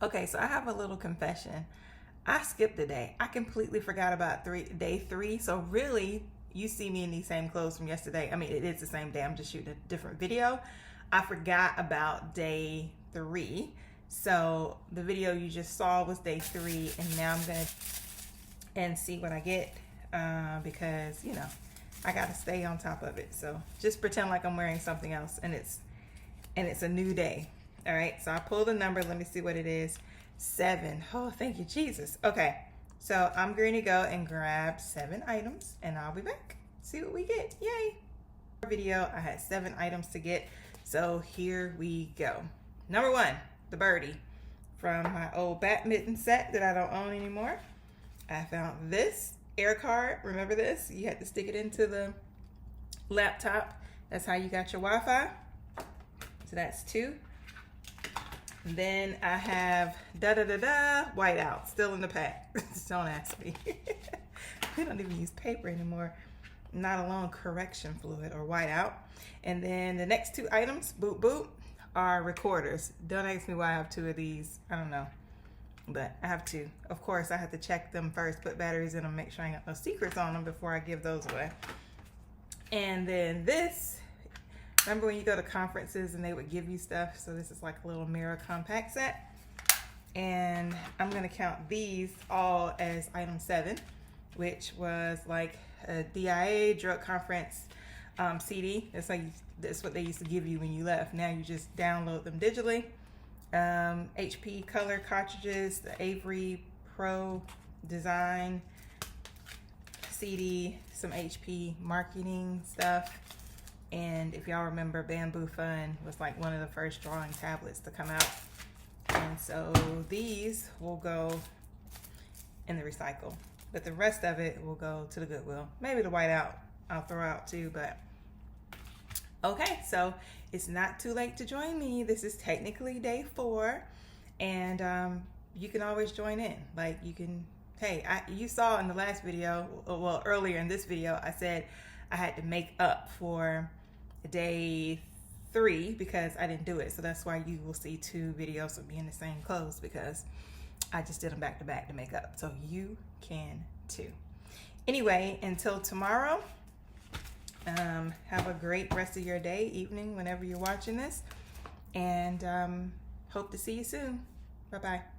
Okay, so I have a little confession. I skipped a day. I completely forgot about day three. So really, you see me in these same clothes from yesterday. I mean, it is the same day. I'm just shooting a different video. I forgot about day three. So the video you just saw was day three, and now I'm gonna see what I get because I gotta stay on top of it. So just pretend like I'm wearing something else, and it's a new day. All right, so I pulled the number. Let me see what it is. 7. Oh, thank you, Jesus. Okay, so I'm going to go and grab 7 items, and I'll be back. See what we get. Yay. Video, I had 7 items to get, so here we go. Number 1, the birdie from my old bat mitten set that I don't own anymore. I found this air card. Remember this? You had to stick it into the laptop. That's how you got your Wi-Fi. So that's 2. Then I have whiteout still in the pack. Don't ask me. We don't even use paper anymore, not alone correction fluid or whiteout. And then the next 2 items, boop boop, are recorders. Don't ask me why I have 2 of these. I don't know, but I have 2. Of course, I have to check them first, put batteries in them, make sure I ain't got no secrets on them before I give those away. And then this. Remember when you go to conferences and they would give you stuff? So this is like a little mirror compact set. And I'm gonna count these all as item 7, which was like a DIA, drug conference CD. That's what they used to give you when you left. Now you just download them digitally. HP color cartridges, the Avery Pro Design CD, some HP marketing stuff. And if y'all remember, Bamboo Fun was like one of the first drawing tablets to come out. And so these will go in the recycle, but the rest of it will go to the Goodwill. Maybe the whiteout I'll throw out too, but okay, so it's not too late to join me. This is technically day 4, and you can always join in. Like you can, hey, you saw in the last video, well, earlier in this video, I said I had to make up for day 3 because I didn't do it. So that's why you will see 2 videos of me in the same clothes, because I just did them back to back to make up. So you can too. Anyway, until tomorrow, have a great rest of your day, evening, whenever you're watching this, and hope to see you soon. Bye-bye.